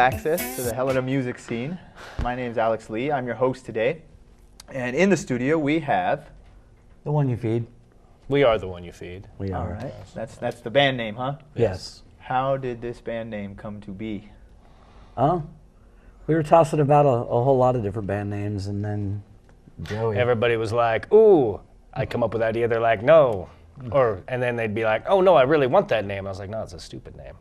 access to the Helena music scene. My name's Alex Lee. I'm your host today. And in the studio we have... The One You Feed. We are The One You Feed. We are. All right. That's the band name, huh? Yes. How did this band name come to be? We were tossing about a whole lot of different band names, and then Joey. Everybody was like, ooh. I'd come up with an idea, they're like, no. And then they'd be like, oh no, I really want that name. I was like, no, it's a stupid name.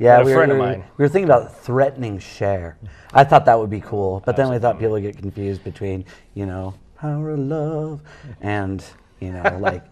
Yeah, a friend of mine. We were thinking about threatening Cher. I thought that would be cool, but then we thought people would get confused between, you know, Power of Love and, you know, like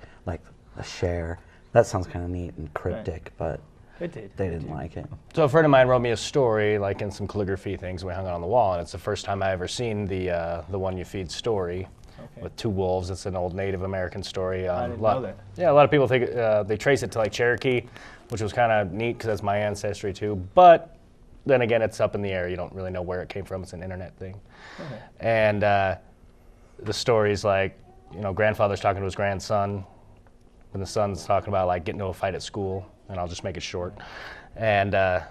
a Cher. That sounds kind of neat and cryptic, but they didn't like it. So a friend of mine wrote me a story, like in some calligraphy things, we hung it on the wall, and it's the first time I ever seen the One You Feed story. Okay. With two wolves. It's an old Native American story. I didn't know that. Yeah, a lot of people think they trace it to like Cherokee, which was kind of neat because that's my ancestry too. But then again, it's up in the air. You don't really know where it came from. It's an internet thing. Okay. And the story's like, you know, grandfather's talking to his grandson, and the son's talking about like getting into a fight at school. And I'll just make it short. And the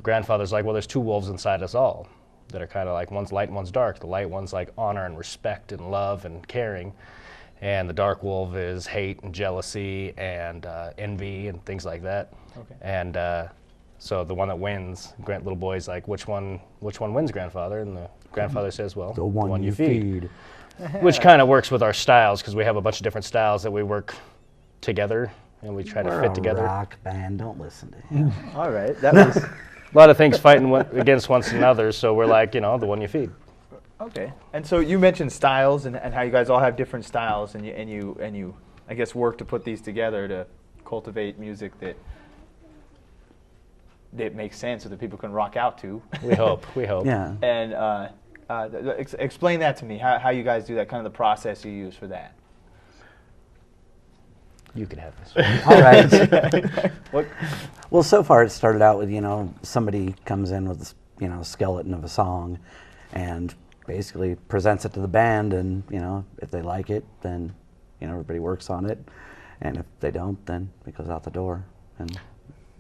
grandfather's like, well, there's two wolves inside us all that are kind of like, one's light and one's dark. The light one's like honor and respect and love and caring. And the dark wolf is hate and jealousy and envy and things like that. Okay. And so the one that wins, little boy's like, which one wins, grandfather? And the grandfather says, well, the one you feed. Which kind of works with our styles because we have a bunch of different styles that we work together and we try to fit together. We're a rock band, don't listen to him. All right, that was... A lot of things fighting against one another, so we're like, you know, the one you feed. Okay, and so you mentioned styles and how you guys all have different styles, and you I guess work to put these together to cultivate music that makes sense so that people can rock out to. We hope. Yeah. And explain that to me. How you guys do that? Kind of the process you use for that. You can have this. All right. Well, so far it started out with, you know, somebody comes in with, you know, a skeleton of a song and basically presents it to the band, and, you know, if they like it, then, you know, everybody works on it. And if they don't, then it goes out the door. And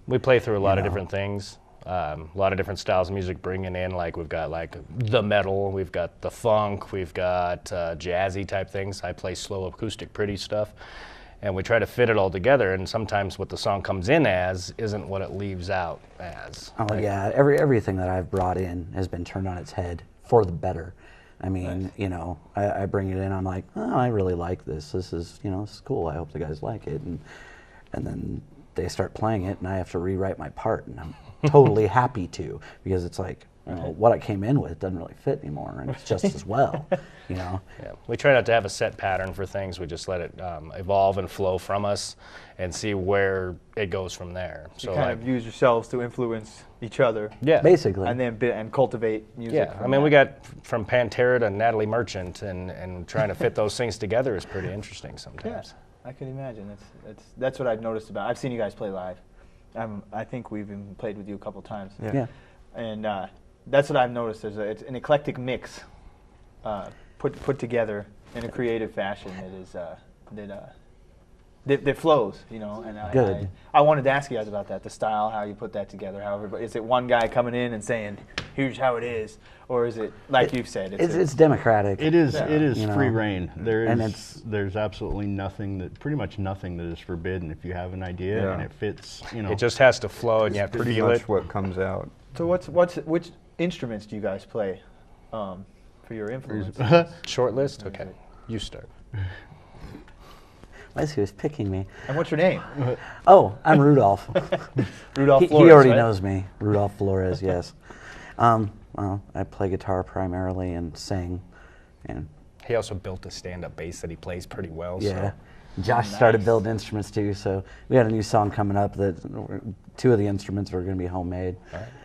we play through a lot of different things. A lot of different styles of music bringing in, like we've got like the metal, we've got the funk, we've got jazzy type things. I play slow acoustic pretty stuff. And we try to fit it all together, and sometimes what the song comes in as isn't what it leaves out as. Oh, like, yeah, everything that I've brought in has been turned on its head for the better. I mean, nice. You know, I bring it in, I'm like, oh, I really like this. This is, you know, this is cool. I hope the guys like it. And then they start playing it, and I have to rewrite my part, and I'm totally happy to, because it's like, you know, what I came in with doesn't really fit anymore, and it's just as well, you know. Yeah, we try not to have a set pattern for things. We just let it evolve and flow from us, and see where it goes from there. So you kind of use yourselves to influence each other. Yeah, basically. And then cultivate music. Yeah, I mean, we got from Pantera to Natalie Merchant, and trying to fit those things together is pretty interesting sometimes. Yeah, I can imagine. That's what I've noticed about. I've seen you guys play live. I think we've even played with you a couple times. Yeah. And that's what I've noticed. It's an eclectic mix put together in a creative fashion that flows, you know. And I wanted to ask you guys about that, the style, how you put that together. However, is it one guy coming in and saying, "Here's how it is," or is it like you've said? It's democratic. It is. It is free know, reign. There's absolutely pretty much nothing that is forbidden. If you have an idea and it fits, you know, it just has to flow, and you have to feel it. What comes out. So which instruments do you guys play for your influence? Short list? Okay, you start. Why is he was picking me? And what's your name? Oh, I'm Rudolph. Rudolph Flores, he already right? knows me. Rudolph Flores, yes. Well, I play guitar primarily and sing. And he also built a stand-up bass that he plays pretty well. Yeah. So. Josh started building instruments too, so we had a new song coming up that two of the instruments are going to be homemade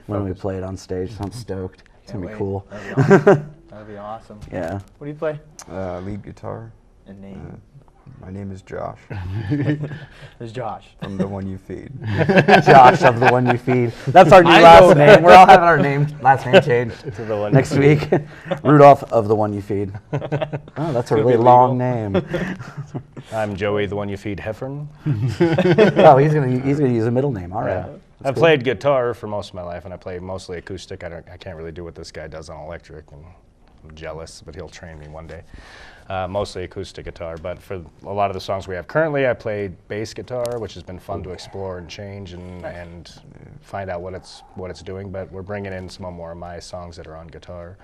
when we play it on stage. So I'm stoked. It's going to be cool. That'd be awesome. Yeah. What do you play? Lead guitar. And name? My name is Josh. There's Josh. I'm the one you feed. Josh of the one you feed. That's our new last name. We're all having our last name changed to the one next week. Rudolph of the one you feed. Oh, that's a really long name. I'm Joey, the one you feed Heffern. Oh, he's gonna use a middle name. All right. I've played guitar for most of my life, and I play mostly acoustic. I can't really do what this guy does on electric, and I'm jealous, but he'll train me one day. Mostly acoustic guitar, but for a lot of the songs we have currently, I play bass guitar, which has been fun to explore and change and find out what it's doing. But we're bringing in some more of my songs that are on guitar,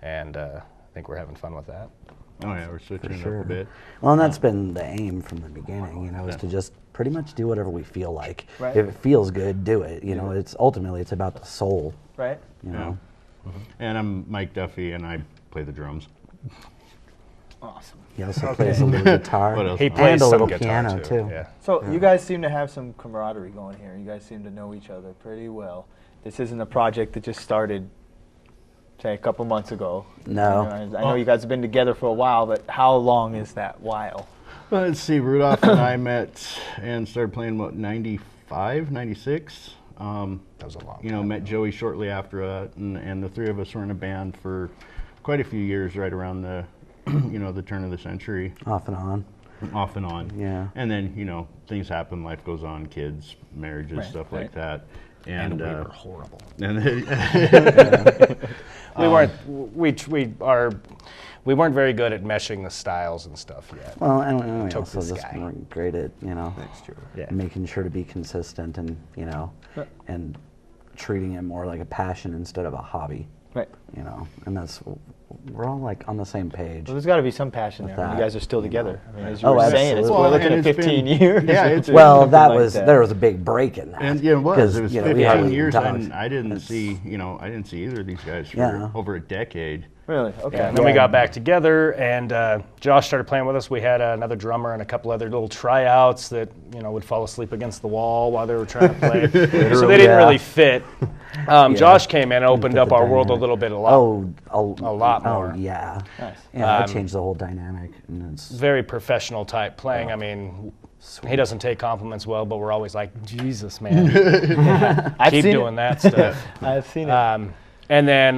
and I think we're having fun with that. Oh yeah, we're switching it up a bit. Well, and that's been the aim from the beginning, you know, is to just pretty much do whatever we feel like. Right. If it feels good, do it. You know, it's ultimately it's about the soul. Right. You know. And I'm Mike Duffy, and I play the drums. Awesome. He also plays a little guitar What else? He and plays a some little guitar piano too. Yeah. So you guys seem to have some camaraderie going here. You guys seem to know each other pretty well. This isn't a project that just started, say, a couple months ago. No. You know, I know you guys have been together for a while, but how long is that while? Well, let's see, Rudolph and I met and started playing, what, 95, 96? That was a long You know, met Joey shortly after that, and the three of us were in a band for quite a few years, right around the, you know, the turn of the century. Off and on. Off and on. Yeah. And then, you know, things happen, life goes on, kids, marriages, stuff like that. And we were horrible. And then, We weren't very good at meshing the styles and stuff yet. Well, and we Took also this just guy. weren't great at, you know, Yeah. making sure to be consistent and, you know, and treating it more like a passion instead of a hobby. Right. You know, and that's, we're all like on the same page. Well, there's got to be some passion there. that, You guys are still you together. know. I mean, as you Oh, were saying, absolutely. we're looking and at it's 15 been- years. yeah, it's Well, something that like was, that. there was a big break in that. and yeah, it was. 'Cause, It was you know, we 15 hardly years, talked. and I didn't It's- see, you know, I didn't see either of these guys for Yeah. over a decade. Really? Okay. Yeah, and then we got back together, and Josh started playing with us. We had another drummer and a couple other little tryouts that, you know, would fall asleep against the wall while they were trying to play. So they didn't really fit. Josh came in and opened Fit up the our world a dynamic. little bit, a lot. A lot more. Oh, yeah. Nice. Yeah, that changed the whole dynamic. And it's, Very professional type playing. I mean, he doesn't take compliments well, but we're always like, Jesus, man, I've keep seen doing that stuff. I've seen it. And then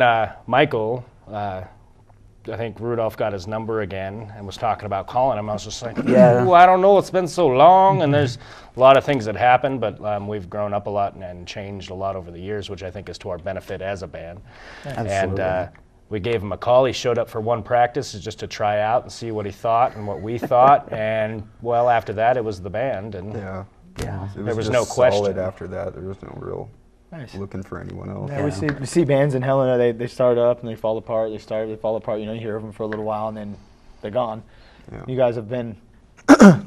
Michael, I think Rudolph got his number again and was talking about calling him. I was just like, Yeah. "Ooh, I don't know, it's been so long, and there's a lot of things that happened, but we've grown up a lot and changed a lot over the years, which I think is to our benefit as a band. Absolutely. And we gave him a call. He showed up for one practice just to try out and see what he thought and what we thought. And well, after that, it was the band. And Yeah. yeah. It There was just no question. solid after that. There was no real Nice. looking for anyone else. Yeah, we see bands in Helena. They start up and they fall apart. They fall apart. You know, you hear of them for a little while and then they're gone. Yeah. You guys have been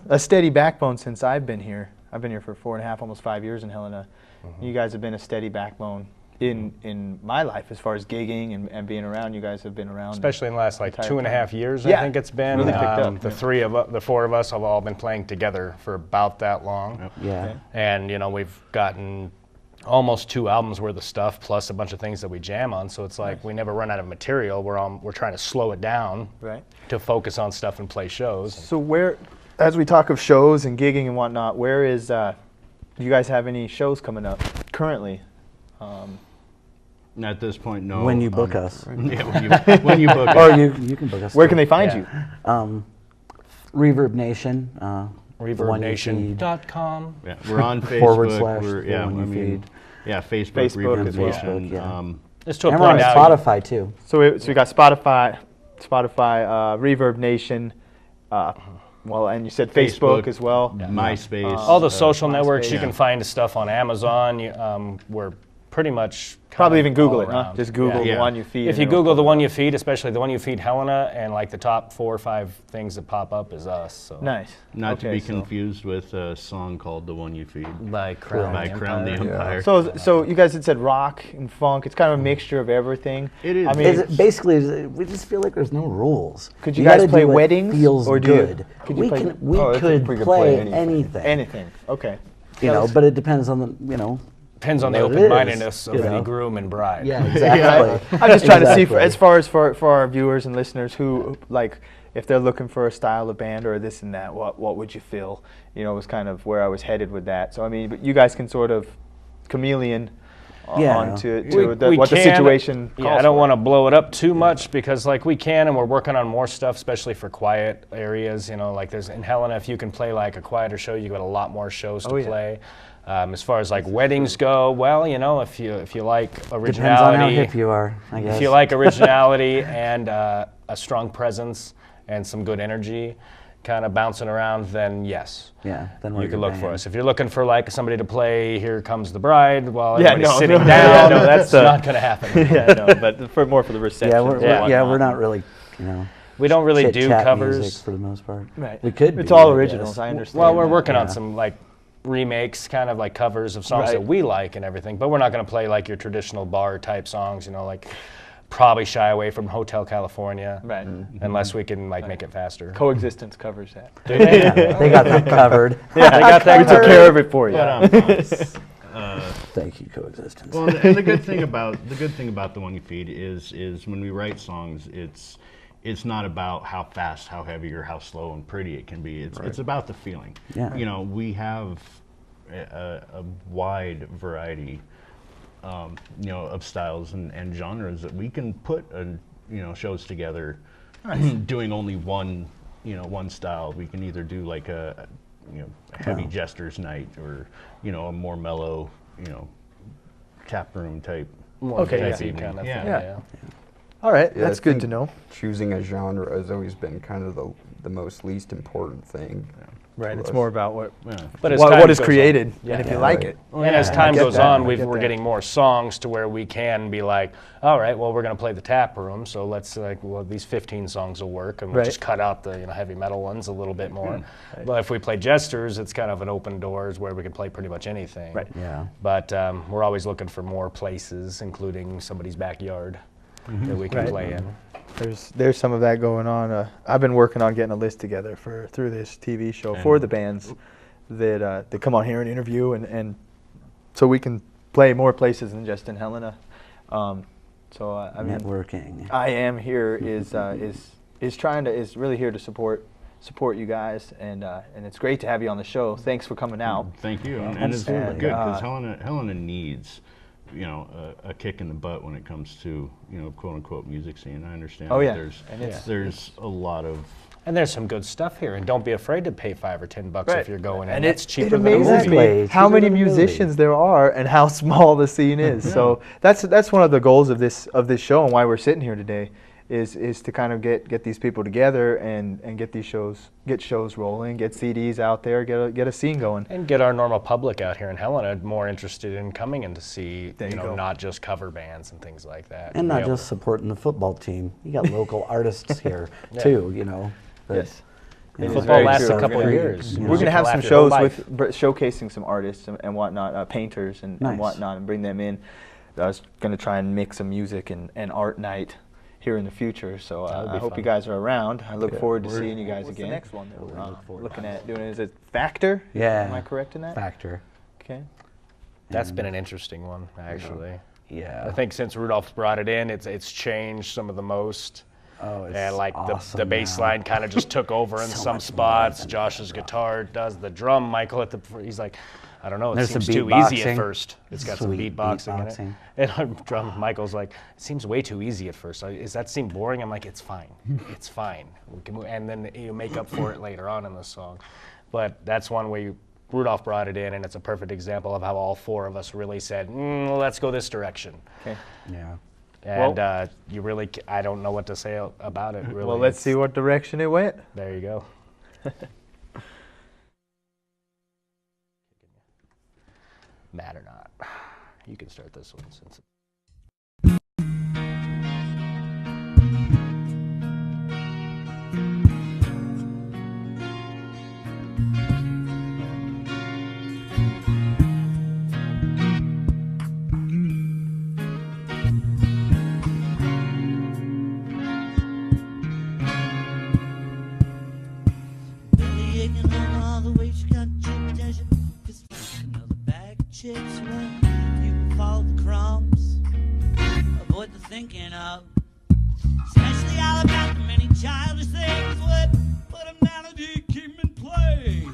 a steady backbone since I've been here. I've been here for 4.5, almost 5 years in Helena. You guys have been a steady backbone in my life as far as gigging and being around. You guys have been around, especially in the last like entire 2.5 years, Yeah. I think it's been. Really picked up, The four of us have all been playing together for about that long. Yeah. Okay. And you know, we've gotten almost 2 albums worth of stuff plus a bunch of things that we jam on, so it's like we never run out of material. We're trying to slow it down right? to focus on stuff and play shows. So where, as we talk of shows and gigging and whatnot, where is? Do you guys have any shows coming up currently? At this point, no. When you book us. Yeah, when you book Or us. you can book us. Where too. can they find Yeah. you? Reverb Nation. ReverbNation.com. Yeah, we're on Facebook. /, We're, the yeah, one you I mean, feed. yeah, Facebook, Facebook Reverb as well. Nation. Facebook, yeah. It's to a And we're on point now. Spotify too. So we got Spotify, Reverb Nation. Well, and you said Facebook, as well. MySpace. All the social networks, you MySpace. can find stuff on Amazon. We're pretty much Probably kind even of Google all it, huh? around. Just Google Yeah. the one you feed. If and you it'll Google the come one up. you feed, especially the one you feed Helena, and like the top 4 or 5 things that pop up is us. So. Nice. Not to Okay, be so- confused with a song called "The One You Feed" By Crown by Crown the Empire. So you guys had said rock and funk. It's kind of a mixture of everything. It is. I mean, Is it basically, we just feel like there's no rules. Could you guys gotta play do what weddings, Feels or do you- good. could you we play- can, we Oh, I think could we could play play anything. anything. Okay. You know, but it depends on the, you know. Depends on the what it is, open-mindedness of you the know. groom and bride. Yeah, exactly. I'm just trying to see, Exactly. as far as for our viewers and listeners, who like, if they're looking for a style of band or this and that, what would you feel? You know, was kind of where I was headed with that. So I mean, but you guys can sort of chameleon Yeah. onto We what the can- situation calls Yeah, I don't for. want to blow it up too much because like we can, and we're working on more stuff, especially for quiet areas. You know, like there's in Helena, if you can play like a quieter show, you got a lot more shows to yeah. play. As far as like weddings go, well, you know, if you like Depends on how originality, hip you are, I guess. if you like originality and a strong presence and some good energy, kind of bouncing around, then yes. Yeah, then we're You can your look for band. us. If you're looking for like somebody to play "Here Comes the Bride" while Yeah, everybody's no, sitting no, down, no, that's not going to happen. yeah, no, but for more for the reception. Yeah, we're Yeah. we're not really, you know. We don't really do chit-chat covers. music for the most part. Right. We could. It's be, all I originals. guess. I understand. Well, we're that. working on Yeah. some like remakes, kind of like covers of songs Right. that we like and everything, but we're not going to play like your traditional bar type songs, you know, like probably shy away from Hotel California. Right. Unless we can like make it faster. Coexistence covers that. They got that covered. Yeah, I got that. We took care of it for you. Thank you, Coexistence. Well, and the good thing about the one you feed is when we write songs, it's not about how fast, how heavy, or how slow and pretty it can be. It's about the feeling. Yeah. You know, we have a wide variety, you know, of styles and genres that we can put, shows together, doing only one style. We can either do like a heavy jesters night, or a more mellow, tap room type. More Okay, fancy yeah. kind of Yeah. thing. Yeah. All right, Yeah, that's I good think to know. Choosing a genre has always been kind of the most least important thing. Right, to it's us. more about what Yeah. But as what time is goes created, on- Yeah. and if you Yeah, like right. it. And as I time get goes that, on, I we're get that. getting more songs to where we can be like, all right, well, we're going to play the tap room, so let's these 15 songs will work, and we'll Right. just cut out the heavy metal ones a little bit more. But if we play jesters, it's kind of an open doors where we can play pretty much anything. Right. Yeah. But we're always looking for more places, including somebody's backyard that we can Right. play in. There's some of that going on. I've been working on getting a list together through this TV show for the bands that come on here and interview, and so we can play more places than just in Helena. I mean, Networking. I.A.M. here is really here to support you guys, and it's great to have you on the show. Thanks for coming out. Thank you, and it's Absolutely. good because Helena needs, a kick in the butt when it comes to, quote unquote music scene. I understand. Oh, that yeah. And there's a lot of. And there's some good stuff here, and don't be afraid to pay $5 or $10 Right. if you're going in. And It's it cheaper than a amazes movie. me Exactly. how Cheaper many than a movie. musicians there are and how small the scene is. So that's one of the goals of this show, and why we're sitting here today is to kind of get these people together and get shows rolling, get CDs out there, get a scene going. And get our normal public out here in Helena more interested in coming in to see, There you go. not just cover bands and things like that. And Be not able just supporting the football team. You got local artists here too, But, Yes. you know, Football very lasts true. a couple of We're gonna- years. We're going to have some After your whole shows life. with showcasing some artists and whatnot, painters and Nice. whatnot, and bring them in. I was going to try and mix some music and art night here in the future. So That would I be hope fun. you guys are around. I look forward to We're- seeing you guys What's again. the next one that we're gonna look forward looking to? at doing? Is it Factor? Yeah. Am I correct in that? Factor. Okay. That's been an interesting one, actually. Yeah. I think since Rudolph brought it in, it's changed some of the most. Oh, it's And like awesome the bass line now. kind of just took over in So some much spots. more than Josh's guitar does the drum. Michael he's like, I don't know, it There's some seems too easy beatboxing. at first. It's got some Sweet beatboxing in beatboxing. it. And drum, Michael's like, it seems way too easy at first. Does that seem boring? I'm like, it's fine. It's fine. We can move, and then you make up for it later on in the song. But that's one way Rudolph brought it in, and it's a perfect example of how all four of us really said, let's go this direction. Okay. Yeah. And you really, I don't know what to say about it, really. Well, let's see what direction it went. There you go. Mad or not. You can start this one since. Billy aching on all the way she got chipped as you fist another bag of chips. Well, you can follow the crumbs, avoid the thinking of, especially all about the many childish things. What put them down and keep 'em in play.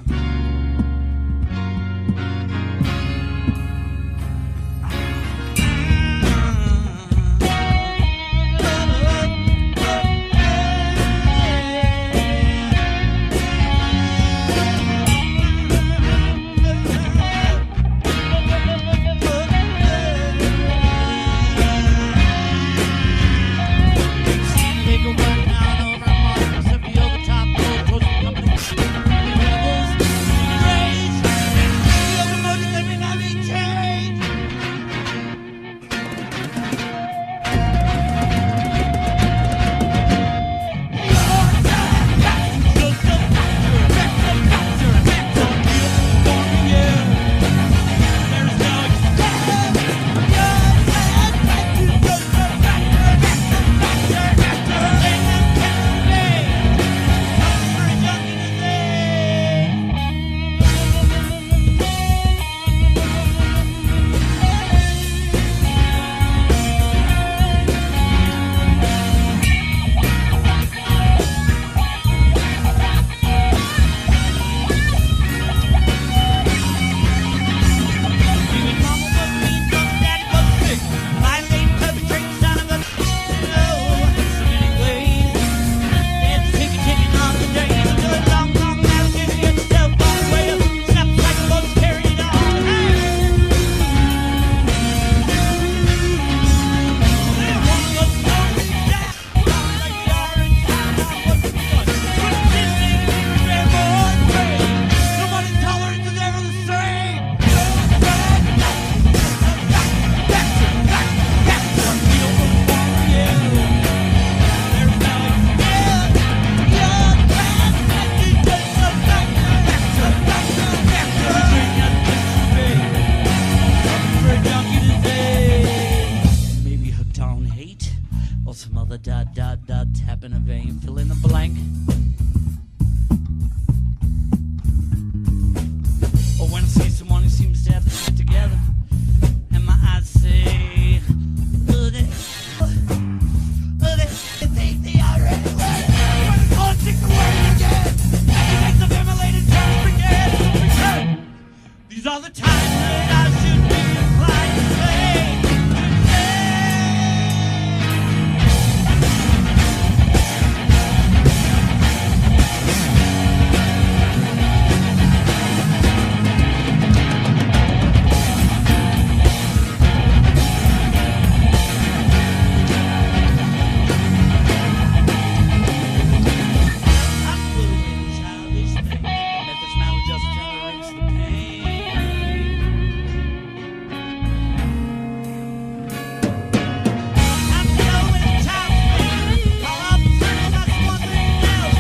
are the times that I should be inclined to say today. I'm doing childish things. Methods maladjust tolerance the pain. I'm doing childish things. Call up and say that's one thing else.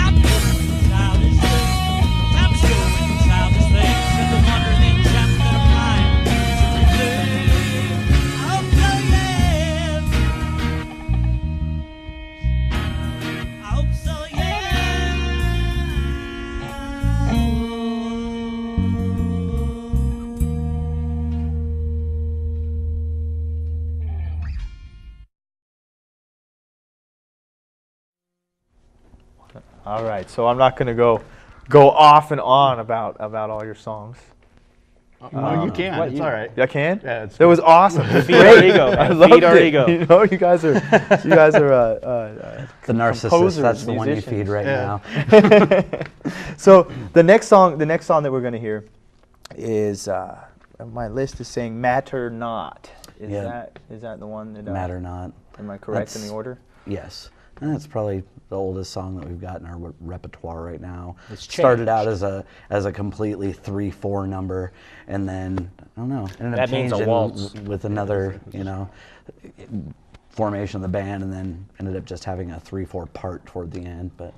I'm doing childish things. I'm doing childish things. And the wonder the enchantment that I'm blind to replay. Oh, yeah. I hope so, All right, so I'm not going to go off and on about all your songs. No, you can. It's all right. I can. Yeah, it's That was awesome. It was Feed our great. ego, I man. loved Feed our it. ego. You know, you guys are The narcissist, composers, that's the one you musicians. feed right Yeah. now. So the next song that we're going to hear is my list is saying "Matter Not." Yeah. Is that the one that Matter Not. Am I correct in That's- the order? Yes. And that's probably the oldest song that we've got in our repertoire right now. It's Started out changed. as a completely 3/4 number, and then I don't know, ended That up means a changing waltz. with another, formation of the band, and then ended up just having a 3/4 part toward the end. But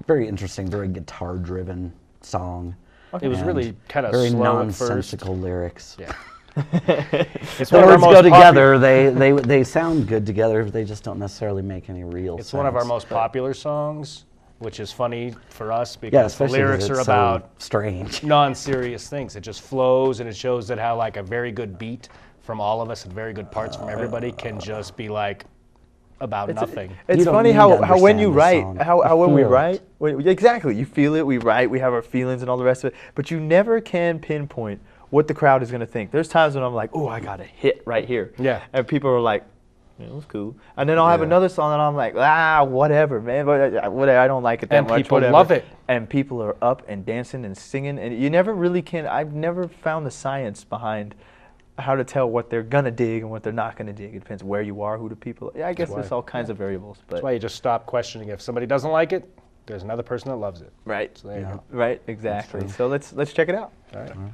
very interesting, very guitar driven song. It was and really kind of very slow at first. nonsensical lyrics. Yeah. It's The one of our words go most together. They sound good together. They just don't necessarily make any real sense. It's one of our most popular songs, which is funny for us Yeah, because the especially 'cause lyrics it's are so about strange. non-serious things. It just flows, and it shows that how like a very good beat from all of us and very good parts from everybody can just be like about nothing. It's You don't funny need how to when you understand the write, song. how when we Feel it. write, exactly, you feel it, we write, we have our feelings and all the rest of it, but you never can pinpoint what the crowd is going to think. There's times when I'm like, oh, I got a hit right here. Yeah. And people are like, yeah, it was cool. And then I'll have another song that I'm like, whatever, man. Whatever, I don't like it that And much. people whatever. love it. And people are up and dancing and singing. And you never really can. I've never found the science behind how to tell what they're going to dig and what they're not going to dig. It depends where you are, who the people. Yeah, I guess there's all kinds of variables. But That's why you just stop questioning. If somebody doesn't like it, there's another person that loves it. right, So there you go. right, exactly. So let's check it out. All right. yeah.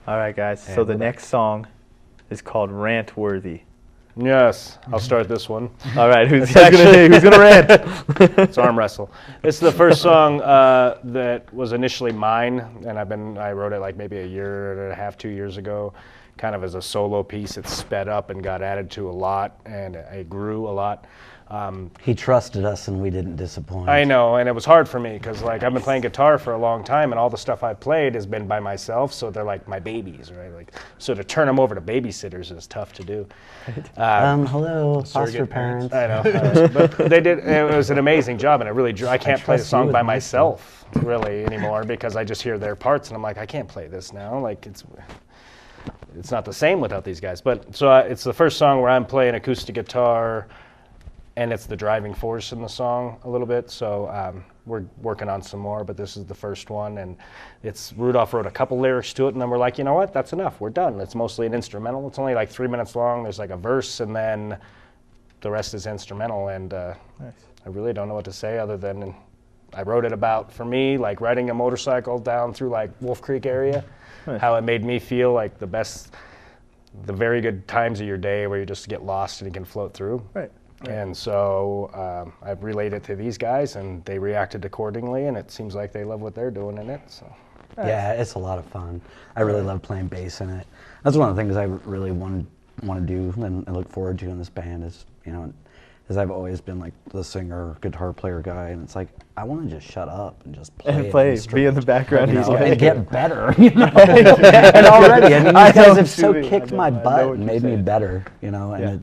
All right, guys. So the next song is called Rant Worthy. Yes, I'll start this one. All right, who's gonna rant? It's arm wrestle. It's the first song that was initially mine, and I wrote it like maybe a year and a half, 2 years ago, kind of as a solo piece. It sped up and got added to a lot, and it grew a lot. He trusted us, and we didn't disappoint. I know, and it was hard for me because like I've been playing guitar for a long time, and all the stuff I've played has been by myself, so they're like my babies, right? Like, so to turn them over to babysitters is tough to do. Hello, foster parents. I know, but they did. It was an amazing job, and it really drew. I can't play the trust you song with by my myself really anymore because I just hear their parts, and I'm like, I can't play this now. Like it's not the same without these guys. But so it's the first song where I'm playing acoustic guitar. And it's the driving force in the song a little bit, so we're working on some more, but this is the first one, and Rudolph wrote a couple lyrics to it, and then we're like, you know what, that's enough, we're done. It's mostly an instrumental. It's only like 3 minutes long. There's like a verse, and then the rest is instrumental, and Nice. I really don't know what to say other than I wrote it about, for me, like riding a motorcycle down through like Wolf Creek area, Nice. how it made me feel like the very good times of your day where you just get lost and you can float through. Right. And so I've relayed it to these guys, and they reacted accordingly, and it seems like they love what they're doing in it. So. Yeah, it's a lot of fun. I really love playing bass in it. That's one of the things I really want to do and I look forward to in this band is, you know, as I've always been like the singer, guitar player guy, and it's like, I want to just shut up and just play. And play, be in the background. You know, These guys. and get better, you know. And already, I mean, these guys have so kicked my I know butt what and you're made me saying. better, you know, and Yeah.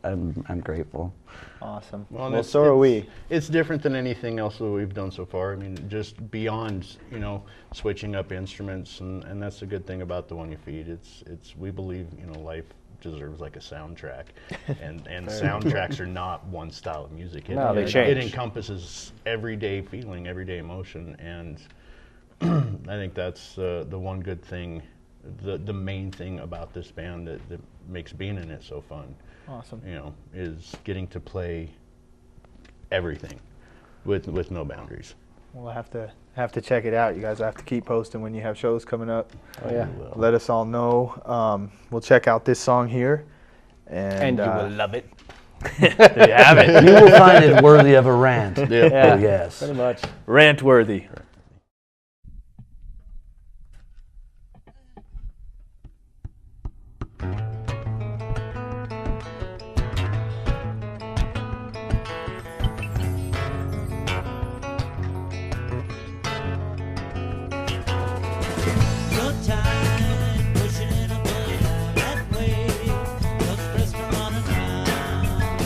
I'm grateful. Awesome. Well, Well, so are we. It's different than anything else that we've done so far. I mean, just beyond, you know, switching up instruments, and that's the good thing about the One You Feed. It's we believe, you know, life deserves like a soundtrack, and soundtracks are not one style of music. No, they It change. encompasses everyday feeling, everyday emotion, and I think that's the one good thing, the main thing about this band that makes being in it so fun. Awesome. You know, is getting to play everything with no boundaries. We'll have to check it out. You guys have to keep posting when you have shows coming up. Oh, yeah. Let us all know. We'll check out this song here, and And you will love it. there you have it. You will find it worthy of a rant. Yeah, Oh, yes. pretty much. Rant worthy. Your time pushing in a bullet that way. Those press for running around.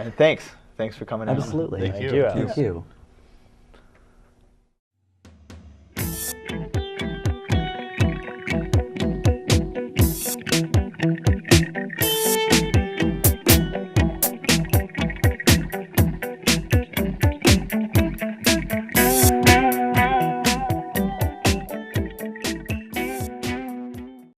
And thanks for coming out. Absolutely. Thank you. Alex. Thank you.